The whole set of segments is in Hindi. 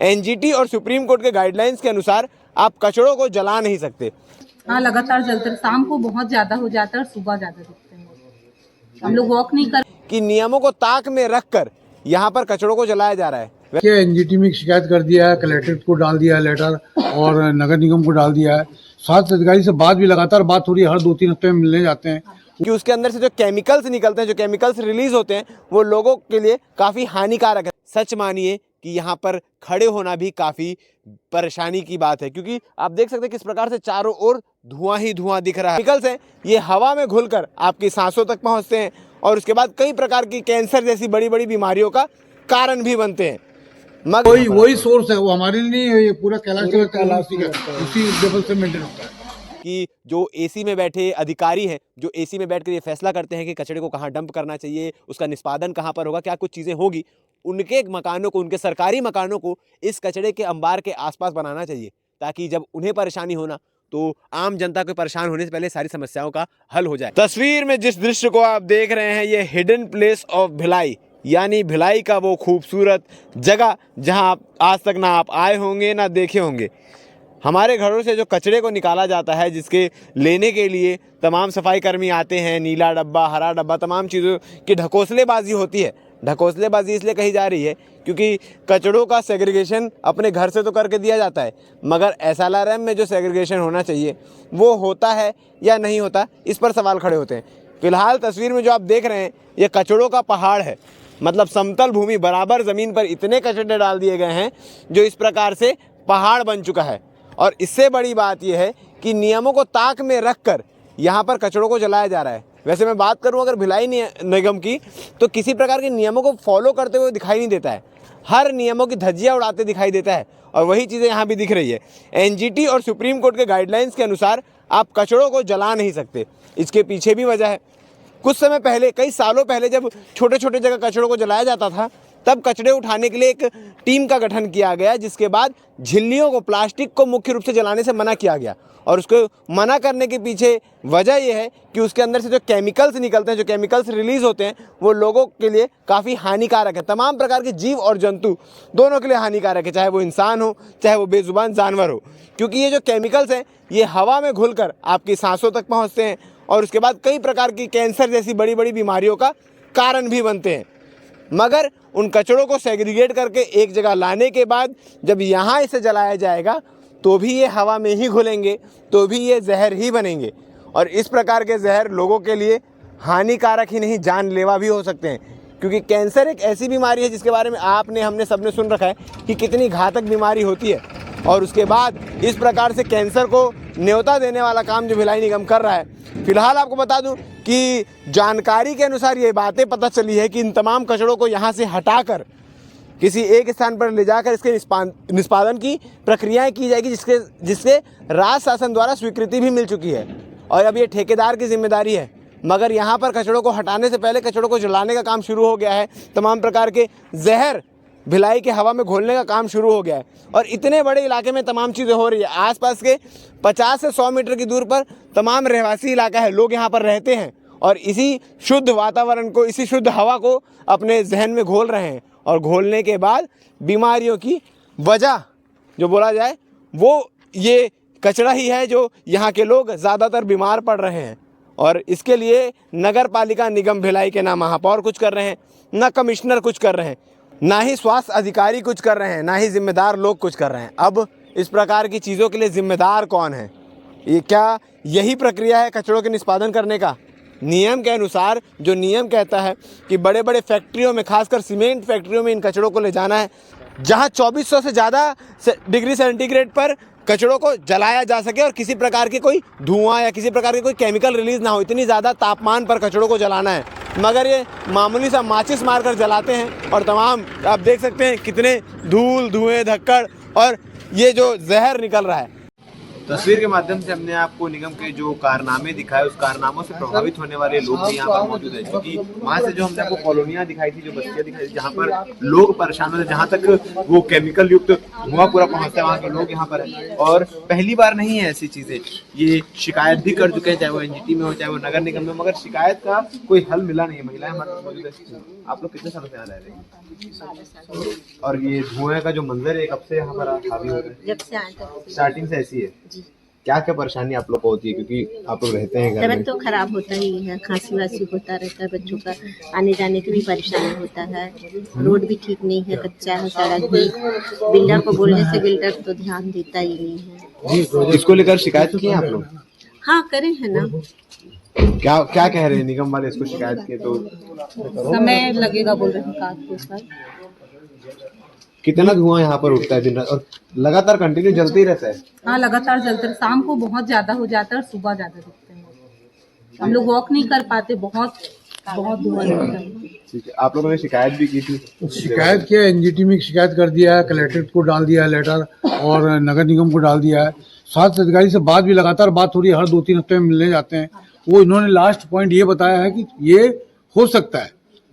एनजीटी और सुप्रीम कोर्ट के गाइडलाइंस के अनुसार आप कचड़ों को जला नहीं सकते। हाँ, लगातार जलते हैं। शाम को बहुत ज्यादा हो जाता है और सुबह ज्यादा दिखते हैं। हम लोग वॉक नहीं कर कि नियमों को ताक में रखकर यहाँ पर कचड़ों को जलाया जा रहा है। क्या एनजीटी में शिकायत कर दिया है, कलेक्ट्रेट को डाल दिया है लेटर और नगर निगम को डाल दिया है। स्वास्थ्य अधिकारी से बात भी लगातार बात हो रही है, हर 2-3 हफ्ते में मिलने जाते हैं कि उसके अंदर से जो केमिकल्स निकलते हैं, जो केमिकल्स रिलीज होते हैं, वो लोगों के लिए काफ़ी हानिकारक है। सच मानिए कि यहाँ पर खड़े होना भी काफ़ी परेशानी की बात है, क्योंकि आप देख सकते हैं किस प्रकार से चारों ओर धुआं ही धुआं दिख रहा है। केमिकल्स हैं, ये हवा में घुलकर आपकी सांसों तक पहुँचते हैं और उसके बाद कई प्रकार की कैंसर जैसी बड़ी बड़ी बीमारियों का कारण भी बनते हैं। मगर वही सोर्स है, वो हमारे लिए नहीं है, ये पूरा कैलाश उसी लेवल से मेंटेन होता है। कि जो एसी में बैठे अधिकारी हैं, जो एसी में बैठकर ये फैसला करते हैं कि कचरे को कहाँ डंप करना चाहिए, उसका निष्पादन कहाँ पर होगा, क्या कुछ चीज़ें होगी, उनके मकानों को, उनके सरकारी मकानों को इस कचरे के अंबार के आसपास बनाना चाहिए, ताकि जब उन्हें परेशानी होना तो आम जनता को परेशान होने से पहले सारी समस्याओं का हल हो जाए। तस्वीर में जिस दृश्य को आप देख रहे हैं, ये हिडन प्लेस ऑफ भिलाई, यानी भिलाई का वो खूबसूरत जगह जहां आप आज तक ना आप आए होंगे ना देखे होंगे। हमारे घरों से जो कचरे को निकाला जाता है, जिसके लेने के लिए तमाम सफाई कर्मी आते हैं, नीला डब्बा, हरा डब्बा, तमाम चीज़ों की ढकोसलेबाजी होती है। ढकोसलेबाजी इसलिए कही जा रही है क्योंकि कचड़ों का सेग्रीगेशन अपने घर से तो करके दिया जाता है, मगर SLRM में जो सेग्रीगेशन होना चाहिए वो होता है या नहीं होता, इस पर सवाल खड़े होते हैं। फिलहाल तस्वीर में जो आप देख रहे हैं, ये कचड़ों का पहाड़ है। मतलब समतल भूमि, बराबर ज़मीन पर इतने कचड़े डाल दिए गए हैं जो इस प्रकार से पहाड़ बन चुका है। और इससे बड़ी बात यह है कि नियमों को ताक में रखकर यहाँ पर कचड़ों को जलाया जा रहा है। वैसे मैं बात करूँ अगर भिलाई निगम की, तो किसी प्रकार के नियमों को फॉलो करते हुए दिखाई नहीं देता है, हर नियमों की धज्जियाँ उड़ाते दिखाई देता है। और वही चीज़ें यहाँ भी दिख रही है। एनजीटी और सुप्रीम कोर्ट के गाइडलाइंस के अनुसार आप कचड़ों को जला नहीं सकते। इसके पीछे भी वजह है। कुछ समय पहले, कई सालों पहले, जब छोटे छोटे जगह कचड़ों को जलाया जाता था, तब कचड़े उठाने के लिए एक टीम का गठन किया गया, जिसके बाद झिल्लियों को, प्लास्टिक को मुख्य रूप से जलाने से मना किया गया। और उसको मना करने के पीछे वजह यह है कि उसके अंदर से जो केमिकल्स निकलते हैं, जो केमिकल्स रिलीज होते हैं, वो लोगों के लिए काफ़ी हानिकारक है। तमाम प्रकार के जीव और जंतु दोनों के लिए हानिकारक है, चाहे वो इंसान हो, चाहे वो बेजुबान जानवर हो, क्योंकि ये जो केमिकल्स हैं ये हवा में घुलकर आपकी सांसों तक पहुँचते हैं और उसके बाद कई प्रकार की कैंसर जैसी बड़ी बड़ी बीमारियों का कारण भी बनते हैं। मगर उन कचड़ों को सेग्रीगेट करके एक जगह लाने के बाद जब यहाँ इसे जलाया जाएगा तो भी ये हवा में ही घुलेंगे, तो भी ये जहर ही बनेंगे। और इस प्रकार के जहर लोगों के लिए हानिकारक ही नहीं, जानलेवा भी हो सकते हैं। क्योंकि कैंसर एक ऐसी बीमारी है जिसके बारे में आपने, हमने, सबने सुन रखा है कि कितनी घातक बीमारी होती है। और उसके बाद इस प्रकार से कैंसर को न्योता देने वाला काम जो भिलाई निगम कर रहा है। फिलहाल आपको बता दूं कि जानकारी के अनुसार ये बातें पता चली है कि इन तमाम कचड़ों को यहाँ से हटाकर किसी एक स्थान पर ले जाकर इसके निष्पादन की प्रक्रियाएं की जाएगी, जिससे राज्य शासन द्वारा स्वीकृति भी मिल चुकी है। और अब ये ठेकेदार की जिम्मेदारी है। मगर यहाँ पर कचड़ों को हटाने से पहले कचड़ों को जलाने का काम शुरू हो गया है। तमाम प्रकार के जहर भिलाई के हवा में घोलने का काम शुरू हो गया है। और इतने बड़े इलाके में तमाम चीज़ें हो रही है। आसपास के 50 से 100 मीटर की दूर पर तमाम रहवासी इलाका है, लोग यहाँ पर रहते हैं और इसी शुद्ध वातावरण को, इसी शुद्ध हवा को अपने जहन में घोल रहे हैं। और घोलने के बाद बीमारियों की वजह जो बोला जाए वो ये कचरा ही है, जो यहाँ के लोग ज़्यादातर बीमार पड़ रहे हैं। और इसके लिए नगर पालिका निगम भिलाई के ना महापौर कुछ कर रहे हैं, ना कमिश्नर कुछ कर रहे हैं, ना ही स्वास्थ्य अधिकारी कुछ कर रहे हैं, ना ही जिम्मेदार लोग कुछ कर रहे हैं। अब इस प्रकार की चीज़ों के लिए जिम्मेदार कौन है? ये क्या यही प्रक्रिया है कचड़ों के निष्पादन करने का? नियम के अनुसार जो नियम कहता है कि बड़े बड़े फैक्ट्रियों में, खासकर सीमेंट फैक्ट्रियों में इन कचड़ों को ले जाना है, जहां 2400 से ज़्यादा डिग्री सेंटीग्रेड पर कचड़ों को जलाया जा सके और किसी प्रकार के कोई धुआं या किसी प्रकार के कोई केमिकल रिलीज ना हो, इतनी ज़्यादा तापमान पर कचड़ों को जलाना है। मगर ये मामूली सा माचिस मारकर जलाते हैं और तमाम आप देख सकते हैं कितने धूल, धुएँ, धक्कड़ और ये जो जहर निकल रहा है। तस्वीर के माध्यम से हमने आपको निगम के जो कारनामे दिखाए, उस कारनामों से प्रभावित होने वाले लोग भी यहाँ पर मौजूद हैं, क्योंकि वहाँ से जो हमने आपको कॉलोनियाँ दिखाई थी, जो बस्तियाँ दिखाई थी, जहाँ पर लोग परेशान होते, जहाँ तक वो केमिकल युक्त धुआं पूरा पहुँचता है, वहाँ के लोग यहाँ पर हैं। और पहली बार नहीं है ऐसी चीजें, ये शिकायत भी कर चुके हैं, चाहे वो एनजीटी में हो, चाहे वो नगर निगम में, मगर शिकायत का कोई हल मिला नहीं है। महिलाएं हमारे साथ मौजूद है। आप लोग कितने सालों से यहाँ रह रहे हैं? और ये धुएं का जो मंजर है, कब से यहाँ पर हावी हो रहा है? जब से आए तब स्टार्टिंग से ऐसी है? क्या क्या परेशानी आप लोग को होती है, क्योंकि आप लोग रहते हैं घर में? तबीयत तो खराब होता ही है, खांसी वासी होता रहता है, बच्चों का आने जाने की भी परेशानी होता है, रोड भी ठीक नहीं है, कच्चा है सड़क भी। बिल्डर को बोलने से बिल्डर तो ध्यान देता ही नहीं है। इसको लेकर शिकायत की है आप लोग? हाँ करे है ना। क्या क्या कह रहे हैं निगम वाले इसको शिकायत के? तो समय लगेगा बोल रहे हैं काज को सर। कितना धुआं यहाँ पर उठता है दिन रात, और लगातार कंटिन्यू जलते ही रहता है? हाँ लगातार जलते हैं। शाम को बहुत ज्यादा हो जाता है और सुबह ज्यादा दिखते हैं। हम लोग वॉक नहीं कर पाते, बहुत बहुत धुआं होता है। ठीक है, आप लोगों ने शिकायत भी की थी? शिकायत किया, एनजीटी में शिकायत कर दिया है, कलेक्ट्रेट को डाल दिया है लेटर, और नगर निगम को डाल दिया है। स्वास्थ्य अधिकारी से बात भी लगातार बात हो रही है, हर 2-3 हफ्ते में मिलने जाते हैं। वो इन्होंने लास्ट पॉइंट ये बताया है कि ये हो सकता है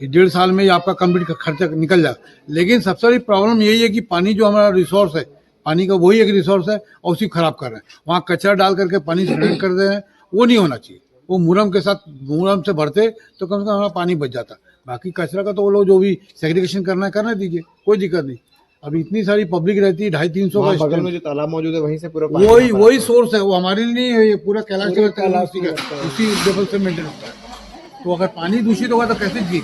कि 1.5 साल में आपका कंप्लीट का खर्चा निकल जाए। लेकिन सबसे बड़ी प्रॉब्लम यही है कि पानी जो हमारा रिसोर्स है, पानी का वही एक रिसोर्स है, और उसी खराब कर रहे हैं। वहाँ कचरा डाल करके पानी स्प्रेड कर रहे हैं, वो नहीं होना चाहिए। वो मुरम के साथ मुरम से भरते तो कम से कम हमारा पानी बच जाता। बाकी कचरा का तो वो लोग जो भी सेग्रीगेशन करना है करने दीजिए, कोई दिक्कत नहीं। अभी इतनी सारी पब्लिक रहती है, 250-300 का बगल में जो तालाब मौजूद है वहीं से पूरा वही सोर्स है, वो हमारे लिए नहीं है। ये पूरा कैलाश उसी लेवल से मेंटेन होता है। तो अगर पानी दूषित होगा तो कैसे जी।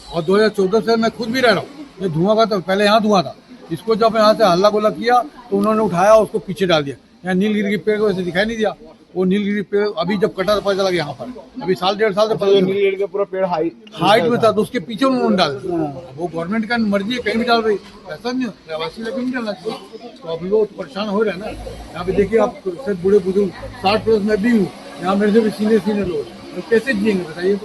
और 2014 से मैं खुद भी रह रहा हूँ, ये धुआं का तो पहले यहाँ धुआं था। इसको जब यहाँ से हल्ला गोला किया तो उन्होंने उठाया, उसको पीछे डाल दिया। यहाँ नीलगिरी के पेड़ को ऐसे दिखाई नहीं दिया। वो नीलगिरी पेड़ अभी जब कटा तो पता चला यहाँ पर, अभी 1.5 साल से नीलगिरी का पूरा पेड़ हाइट में था, तो उसके पीछे उन्होंने डाल दिया। वो गवर्नमेंट का मर्जी है, कहीं भी डाल रही, ऐसा नहीं प्रवासी इलाके में डालना चाहिए। तो अब लोग परेशान हो रहे हैं ना। यहाँ पे देखिए आप, बूढ़े बुजुर्ग 60+ में भी हूँ, यहाँ मेरे से भी सीनियर लोग, तो कैसे जिएंगे बताइए?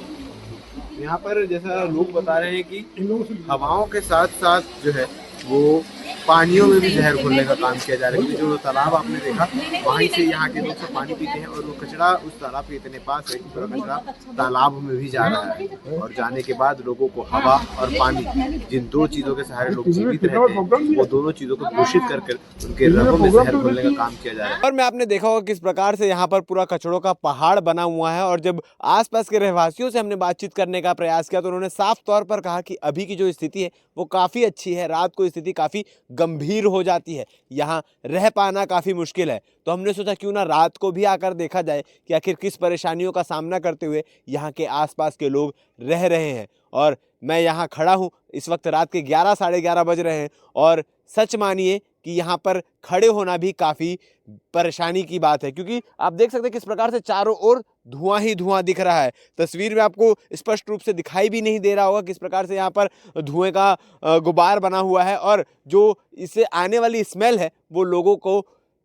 यहाँ पर जैसा लोग बता रहे हैं कि हवाओं के साथ साथ जो है वो पानियों में भी जहर घोलने का काम किया जा रहा है। जो तालाब आपने देखा, वहीं से यहाँ के लोग सब पानी पीते हैं, और वो कचरा उस तालाब के इतने पास है कि पूरा कचरा तालाब में भी जा रहा है। और जाने के बाद लोगों को हवा और पानी, जिन 2 चीज़ों के सहारे लोग जीवित रहते हैं, वो दोनों चीज़ों को दूषित करके उनके रगों में जहर घोलने का काम किया जा रहा है। और मैं आपने देखा होगा किस प्रकार से यहाँ पर पूरा कचड़ों का पहाड़ बना हुआ है। और जब आसपास के रहवासियों से हमने बातचीत करने का प्रयास किया तो उन्होंने साफ तौर पर कहा कि अभी की जो स्थिति है वो काफ़ी अच्छी है, रात को स्थिति काफ़ी गंभीर हो जाती है, यहाँ रह पाना काफ़ी मुश्किल है। तो हमने सोचा क्यों ना रात को भी आकर देखा जाए कि आखिर किस परेशानियों का सामना करते हुए यहाँ के आसपास के लोग रह रहे हैं। और मैं यहाँ खड़ा हूँ, इस वक्त रात के 11 साढ़े 11 बज रहे हैं, और सच मानिए कि यहाँ पर खड़े होना भी काफ़ी परेशानी की बात है, क्योंकि आप देख सकते हैं किस प्रकार से चारों ओर धुआं ही धुआं दिख रहा है। तस्वीर में आपको स्पष्ट रूप से दिखाई भी नहीं दे रहा होगा किस प्रकार से यहाँ पर धुएं का गुबार बना हुआ है, और जो इससे आने वाली स्मेल है वो लोगों को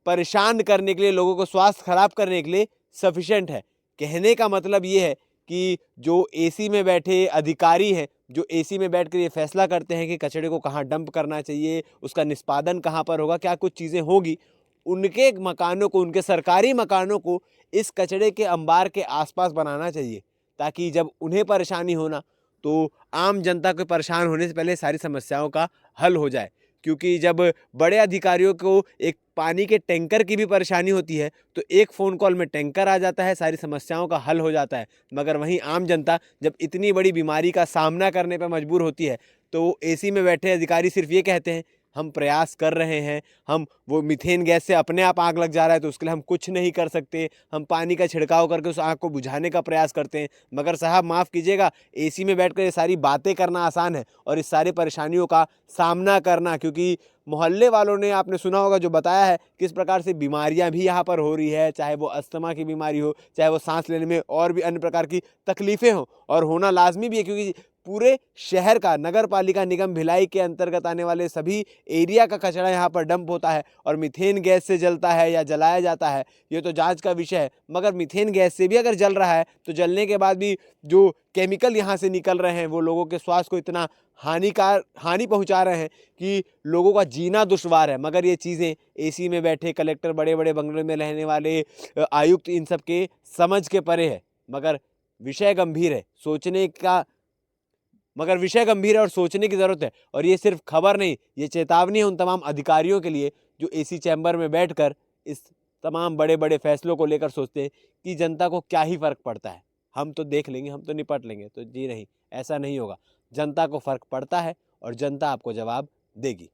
परेशान करने के लिए, लोगों को स्वास्थ्य खराब करने के लिए सफिशेंट है। कहने का मतलब ये है कि जो एसी में बैठे अधिकारी हैं, जो एसी में बैठ कर ये फैसला करते हैं कि कचरे को कहाँ डंप करना चाहिए, उसका निष्पादन कहाँ पर होगा, क्या कुछ चीज़ें होगी, उनके मकानों को, उनके सरकारी मकानों को इस कचरे के अंबार के आसपास बनाना चाहिए, ताकि जब उन्हें परेशानी होना तो आम जनता को परेशान होने से पहले सारी समस्याओं का हल हो जाए। क्योंकि जब बड़े अधिकारियों को एक पानी के टैंकर की भी परेशानी होती है तो एक फ़ोन कॉल में टैंकर आ जाता है, सारी समस्याओं का हल हो जाता है। मगर वहीं आम जनता जब इतनी बड़ी बीमारी का सामना करने पर मजबूर होती है तो एसी में बैठे अधिकारी सिर्फ ये कहते हैं हम प्रयास कर रहे हैं, हम वो मीथेन गैस से अपने आप आग लग जा रहा है तो उसके लिए हम कुछ नहीं कर सकते, हम पानी का छिड़काव करके उस आग को बुझाने का प्रयास करते हैं। मगर साहब माफ़ कीजिएगा, एसी में बैठकर ये सारी बातें करना आसान है और इस सारी परेशानियों का सामना करना, क्योंकि मोहल्ले वालों ने, आपने सुना होगा जो बताया है किस प्रकार से बीमारियां भी यहाँ पर हो रही है, चाहे वो अस्थमा की बीमारी हो, चाहे वो सांस लेने में और भी अन्य प्रकार की तकलीफ़ें हों, और होना लाजमी भी है क्योंकि पूरे शहर का, नगर पालिका निगम भिलाई के अंतर्गत आने वाले सभी एरिया का कचरा यहाँ पर डंप होता है और मीथेन गैस से जलता है या जलाया जाता है, ये तो जांच का विषय है। मगर मीथेन गैस से भी अगर जल रहा है तो जलने के बाद भी जो केमिकल यहाँ से निकल रहे हैं वो लोगों के स्वास्थ्य को इतना हानि पहुँचा रहे हैं कि लोगों का जीना दुश्वार है। मगर ये चीज़ें एसी में बैठे कलेक्टर, बड़े बड़े बंगलों में रहने वाले आयुक्त, इन सब के समझ के परे है। मगर विषय गंभीर है, विषय गंभीर है और सोचने की ज़रूरत है। और ये सिर्फ खबर नहीं, ये चेतावनी है उन तमाम अधिकारियों के लिए जो एसी चैम्बर में बैठकर इस तमाम बड़े बड़े फैसलों को लेकर सोचते हैं कि जनता को क्या ही फ़र्क पड़ता है, हम तो देख लेंगे, हम तो निपट लेंगे। तो जी नहीं, ऐसा नहीं होगा। जनता को फ़र्क पड़ता है और जनता आपको जवाब देगी,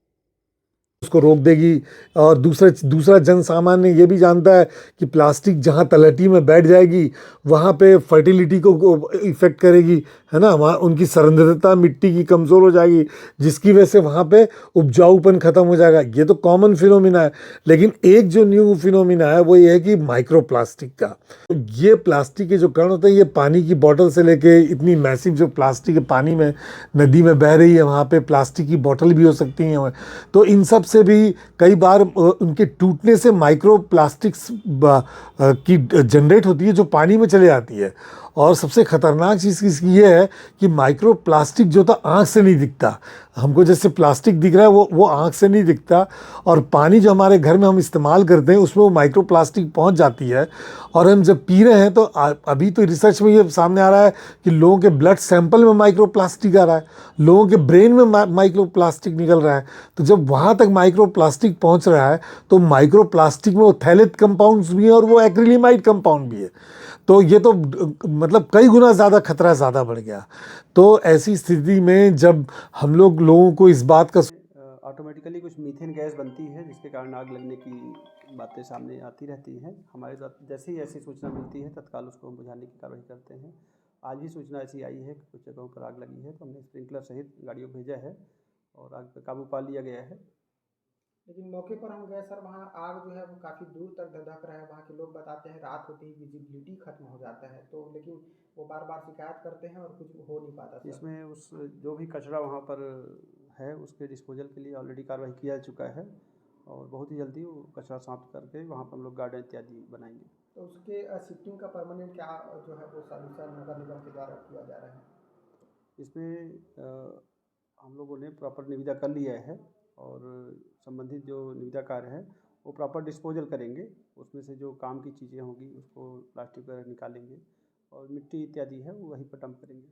उसको रोक देगी। और दूसरा जन सामान्य ये भी जानता है कि प्लास्टिक जहाँ तलहटी में बैठ जाएगी वहाँ पे फर्टिलिटी को इफ़ेक्ट करेगी, है ना, वहाँ उनकी संरचना मिट्टी की कमज़ोर हो जाएगी, जिसकी वजह से वहाँ पे उपजाऊपन ख़त्म हो जाएगा। ये तो कॉमन फिनोमिना है। लेकिन एक जो न्यू फिनोमिना है वो ये है कि माइक्रो प्लास्टिक का। ये प्लास्टिक के जो कण होते हैं, ये पानी की बोतल से लेके इतनी मैसिव जो प्लास्टिक पानी में नदी में बह रही है, वहाँ पे प्लास्टिक की बोतल भी हो सकती हैं। तो इन सब से भी कई बार उनके टूटने से माइक्रो प्लास्टिक्स की जनरेट होती है जो पानी में चले जाती है। और सबसे ख़तरनाक चीज़ इसकी ये है कि माइक्रो प्लास्टिक जो था आँख से नहीं दिखता। हमको जैसे प्लास्टिक दिख रहा है वो आँख से नहीं दिखता। और पानी जो हमारे घर में हम इस्तेमाल करते हैं उसमें वो माइक्रो प्लास्टिक पहुंच जाती है। और हम जब पी रहे हैं तो अभी तो रिसर्च में ये सामने आ रहा है कि लोगों के ब्लड सैंपल में माइक्रो प्लास्टिक आ रहा है, लोगों के ब्रेन में माइक्रो प्लास्टिक निकल रहा है। तो जब वहाँ तक माइक्रो प्लास्टिक पहुँच रहा है तो माइक्रो प्लास्टिक में वो थैलेट कंपाउंड्स भी हैं और वो एक्रिलेमाइड कंपाउंड भी है। तो ये तो मतलब कई गुना ज़्यादा खतरा ज़्यादा बढ़ गया। तो ऐसी स्थिति में जब हम लोगों को इस बात का ऑटोमेटिकली कुछ मीथेन गैस बनती है जिसके कारण आग लगने की बातें सामने आती रहती हैं। हमारे साथ जैसे ही ऐसी सूचना मिलती है तत्काल उसको हम बुझाने की कार्रवाई करते हैं। आज भी सूचना ऐसी आई है कि कुछ जगहों पर आग लगी है तो हमने स्प्रिंकलर सहित गाड़ियों को भेजा है और आग पर काबू पा लिया गया है। लेकिन मौके पर हम गए सर, वहाँ आग जो है वो काफ़ी दूर तक धधक रहा है। वहाँ के लोग बताते हैं रात होते ही विजिबिलिटी खत्म हो जाता है, तो लेकिन वो बार बार शिकायत करते हैं और कुछ हो नहीं पाता सर। इसमें उस जो भी कचरा वहाँ पर है उसके डिस्पोजल के लिए ऑलरेडी कार्रवाई किया जा चुका है और बहुत ही जल्दी वो कचरा साफ करके वहाँ पर हम लोग गार्डन इत्यादि बनाएंगे। तो उसके शिफ्टिंग का परमानेंट क्या जो है वो सॉल्यूशन नगर निगम के द्वारा किया जा रहा है? इसमें हम लोगों ने प्रॉपर निविदा कर लिया है और संबंधित जो निविदाकार हैं वो प्रॉपर डिस्पोजल करेंगे। उसमें से जो काम की चीज़ें होंगी उसको प्लास्टिक वगैरह निकालेंगे और मिट्टी इत्यादि है वो वहीं पर डंप करेंगे।